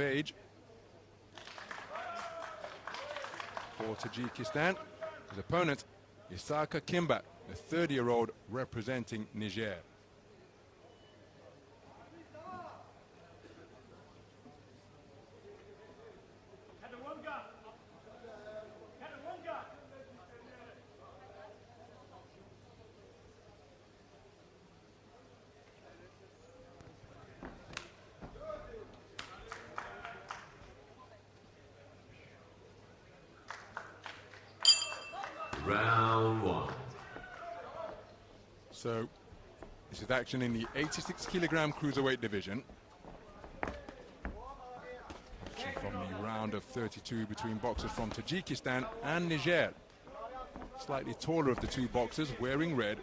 age for Tajikistan. His opponent, Issaka Kimba, a 30-year-old representing Niger. Round one. So, this is action in the 86-kilogram cruiserweight division. Action from the round of 32 between boxers from Tajikistan and Niger. Slightly taller of the two boxers, wearing red,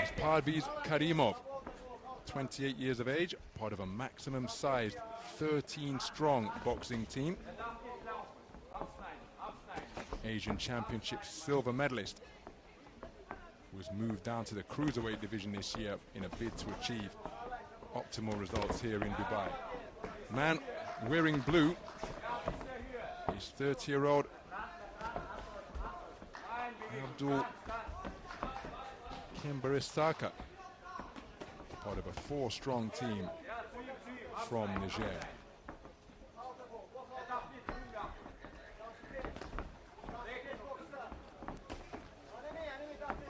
is Parviz Karimov, 28 years of age, part of a maximum-sized 13-strong boxing team. Asian Championship silver medalist, who was moved down to the cruiserweight division this year in a bid to achieve optimal results here in Dubai. Man wearing blue is 30-year-old Abdoul Issaka, part of a 4-strong team from Niger.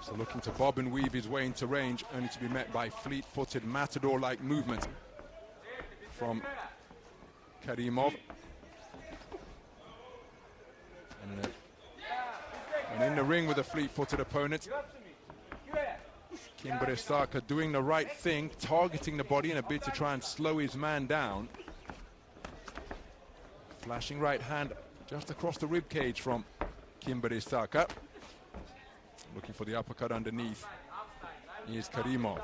So looking to bob and weave his way into range, only to be met by fleet-footed matador-like movement from Karimov. And in the ring with a fleet-footed opponent, Kimba Issaka doing the right thing, targeting the body in a bid to try and slow his man down. Flashing right hand just across the rib cage from Kimba Issaka. Looking for the uppercut underneath is Karimov.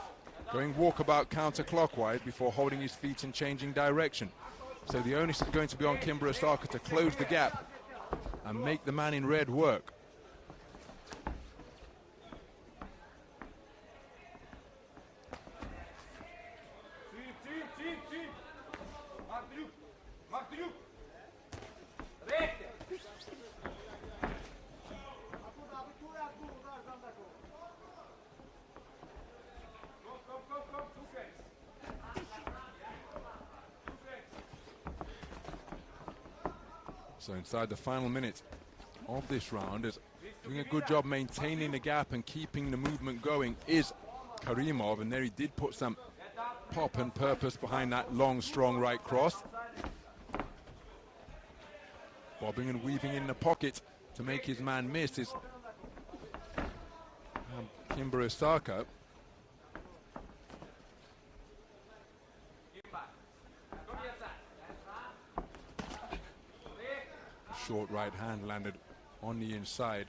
Going walkabout counterclockwise before holding his feet and changing direction. So the onus is going to be on Kimba Issaka to close the gap and make the man in red work. So inside the final minute of this round, is doing a good job maintaining the gap and keeping the movement going is Karimov, and there he did put some pop and purpose behind that long, strong right cross. Bobbing and weaving in the pocket to make his man miss is Kimba Issaka. Short right hand landed on the inside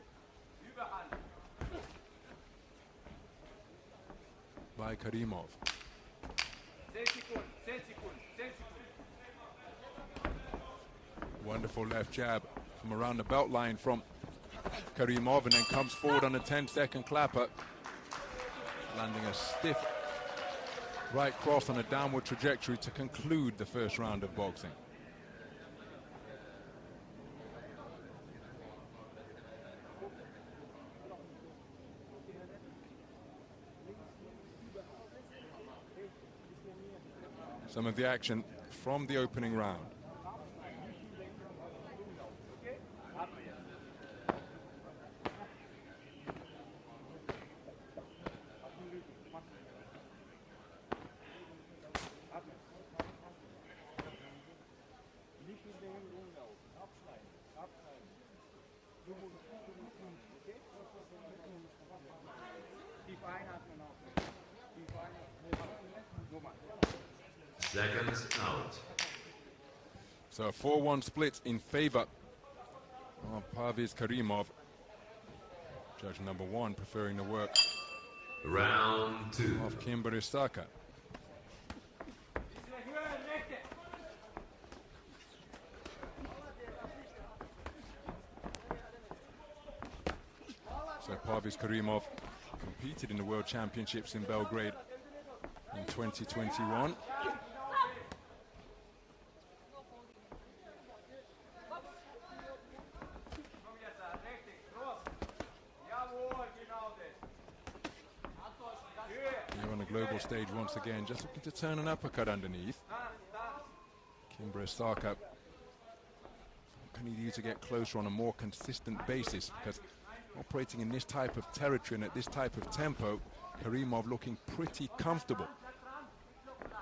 by Karimov. Wonderful left jab from around the belt line from Karimov, and then comes forward on a 10-second clapper, landing a stiff right cross on a downward trajectory to conclude the first round of boxing. Some of the action from the opening round. Seconds out. So a 4-1 split in favor of Parviz Karimov. Judge number 1 preferring the work Round 2 of Kimba Issaka. So Parviz Karimov competed in the World Championships in Belgrade in 2021. global stage once again, just looking to turn an uppercut underneath. Kimba Issaka, what can he do to get closer on a more consistent basis? Because operating in this type of territory and at this type of tempo, Karimov looking pretty comfortable.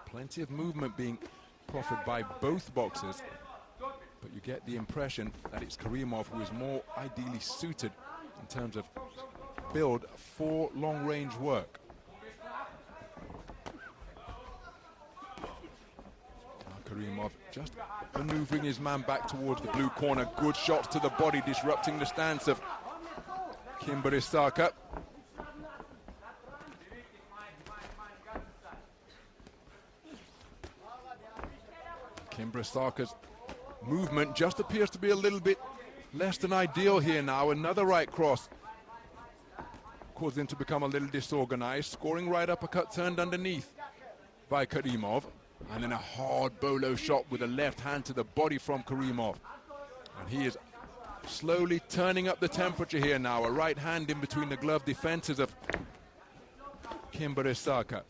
Plenty of movement being proffered by both boxers, but you get the impression that it's Karimov who is more ideally suited in terms of build for long-range work. Karimov just maneuvering his man back towards the blue corner. Good shots to the body, disrupting the stance of Kimba Issaka. Kimba Issaka's movement just appears to be a little bit less than ideal here now. Another right cross caused him to become a little disorganized. Scoring right uppercut turned underneath by Karimov. And then a hard bolo shot with a left hand to the body from Karimov. And he is slowly turning up the temperature here now. A right hand in between the glove defenses of Kimba Issaka.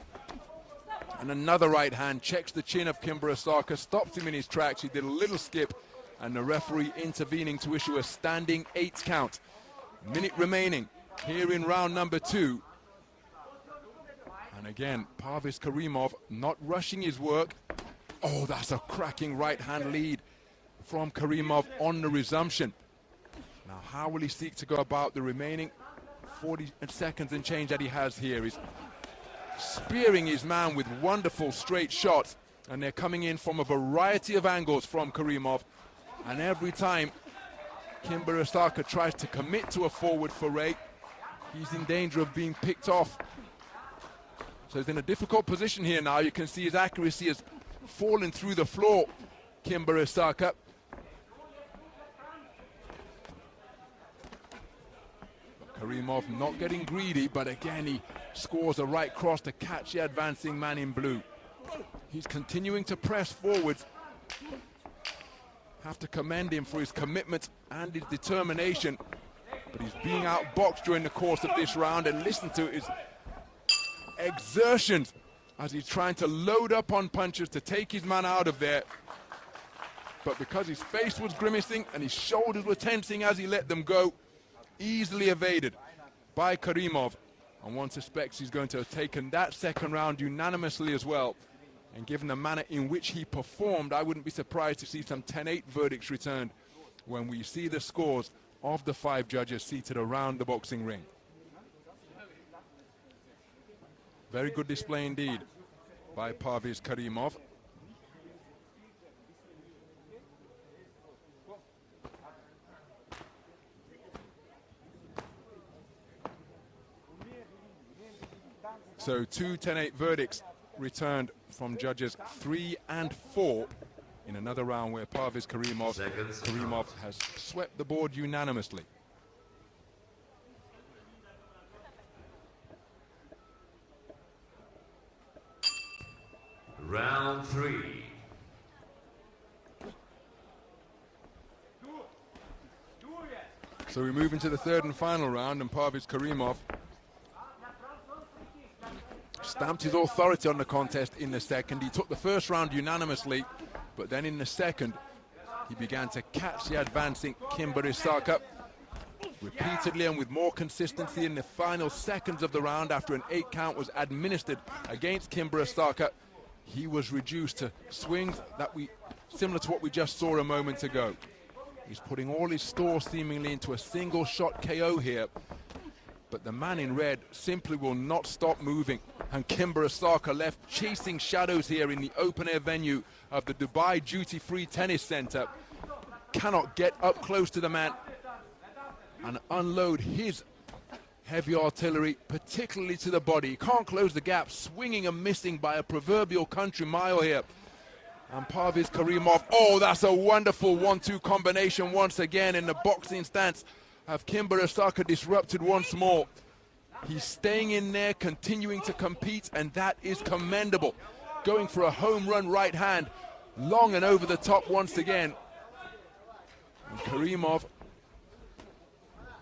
And another right hand checks the chin of Kimba Issaka, stops him in his tracks. He did a little skip, and the referee intervening to issue a standing 8 count. Minute remaining here in round number 2. And again, Parviz Karimov not rushing his work. Oh, that's a cracking right hand lead from Karimov on the resumption. Now, how will he seek to go about the remaining 40 seconds and change that he has here? He's spearing his man with wonderful straight shots, and they're coming in from a variety of angles from Karimov. And every time Kimba Issaka tries to commit to a forward foray, he's in danger of being picked off. So he's in a difficult position here now. You can see his accuracy has fallen through the floor, Kimba Issaka. Karimov not getting greedy, but again he scores a right cross to catch the advancing man in blue. He's continuing to press forwards. Have to commend him for his commitment and his determination. But he's being outboxed during the course of this round, and listen to his exertions as he's trying to load up on punches to take his man out of there. But because his face was grimacing and his shoulders were tensing as he let them go, easily evaded by Karimov. And one suspects he's going to have taken that second round unanimously as well. And given the manner in which he performed, I wouldn't be surprised to see some 10-8 verdicts returned when we see the scores of the 5 judges seated around the boxing ring. Very good display indeed by Parviz Karimov. So 2 10-8 verdicts returned from judges 3 and 4 in another round where Parviz Karimov has swept the board unanimously. Round 3. So we move into the third and final round, and Parviz Karimov stamped his authority on the contest in the second. He took the first round unanimously, but then in the second, he began to catch the advancing Kimba Issaka repeatedly and with more consistency in the final seconds of the round. After an 8 count was administered against Kimba Issaka, he was reduced to swings that similar to what we just saw a moment ago. He's putting all his store seemingly into a single shot KO here, but the man in red simply will not stop moving, and Kimba Issaka left chasing shadows here in the open-air venue of the Dubai Duty-Free Tennis Center. Cannot get up close to the man and unload his heavy artillery, particularly to the body. He can't close the gap, swinging and missing by a proverbial country mile here. And Parviz Karimov, oh, that's a wonderful 1-2 combination once again in the boxing stance of Kimba Issaka disrupted once more. He's staying in there, continuing to compete, and that is commendable. Going for a home run right hand, long and over the top once again. And Karimov,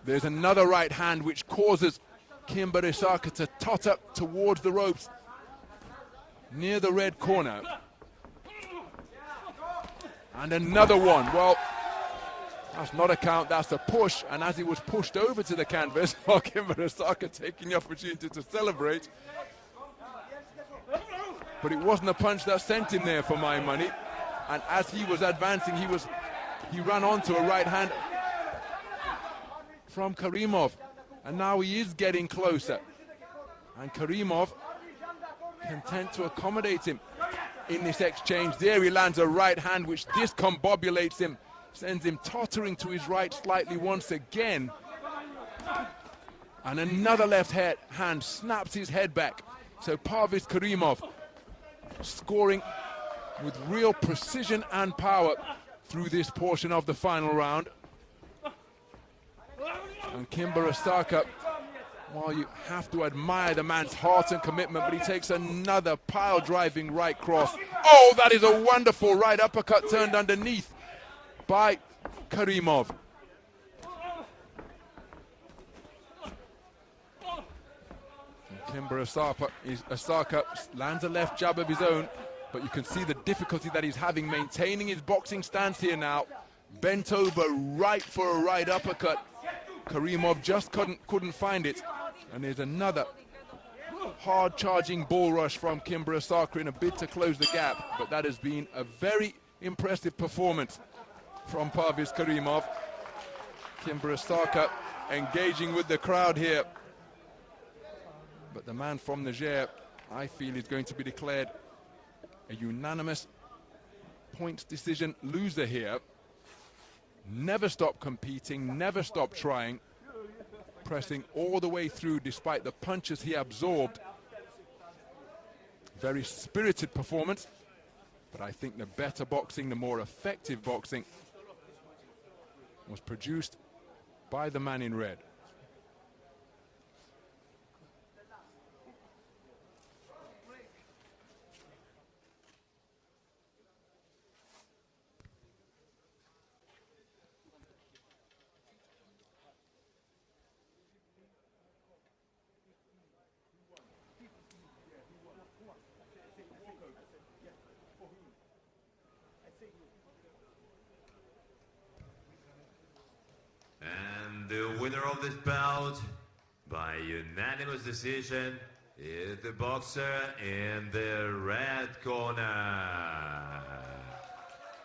there's another right hand which causes Kimba Issaka to tot up towards the ropes. near the red corner. And another one. Well, that's not a count, that's a push. And as he was pushed over to the canvas, Kimba Issaka taking the opportunity to celebrate. But it wasn't a punch that sent him there for my money. And as he was advancing, he ran onto a right hand from Karimov. And now he is getting closer. And Karimov content to accommodate him in this exchange. There he lands a right hand which discombobulates him, sends him tottering to his right slightly once again. And another left hand snaps his head back. So Parviz Karimov scoring with real precision and power through this portion of the final round. And Kimba Issaka, well, you have to admire the man's heart and commitment, but he takes another pile-driving right cross. Oh, that is a wonderful right uppercut turned underneath by Karimov. Kimba Issaka lands a left jab of his own, but you can see the difficulty that he's having maintaining his boxing stance here now. Bent over right for a right uppercut. Karimov just couldn't find it. And there's another hard charging bull rush from Kimba Issaka in a bid to close the gap. But that has been a very impressive performance from Parviz Karimov. Kimba Issaka engaging with the crowd here. But the man from Niger, I feel, is going to be declared a unanimous points decision loser here. Never stopped competing, never stopped trying, pressing all the way through despite the punches he absorbed. Very spirited performance, but I think the better boxing, the more effective boxing was produced by the man in red. The winner of this bout, by unanimous decision, is the boxer in the red corner.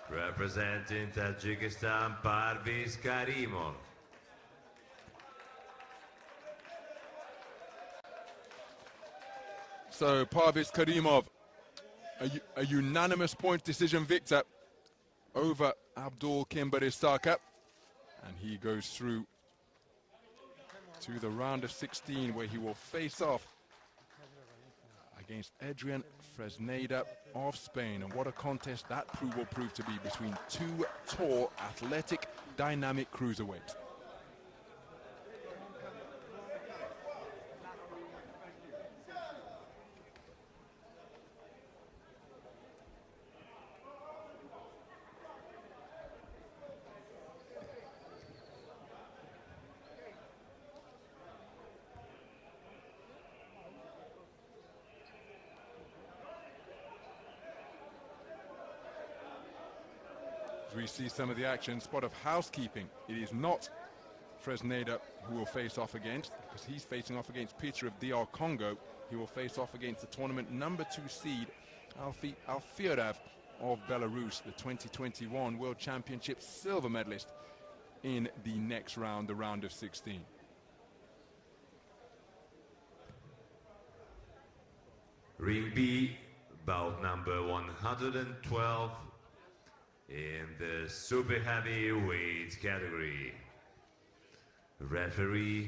Representing Tajikistan, Parviz Karimov. So Parviz Karimov, a unanimous point decision victor over Abdoul Kimba Issaka. And he goes through to the round of 16, where he will face off against Adrian Fresneda of Spain. And what a contest that will prove to be between two tall, athletic, dynamic cruiserweights. We see some of the action, spot of housekeeping. It is not Fresneda who will face off against, because he's facing off against Peter of DR Congo. He will face off against the tournament #2 seed, Alfiorav of Belarus, the 2021 World Championship silver medalist in the next round, the round of 16. Ring B, bout number 112. In the super heavyweight category, referee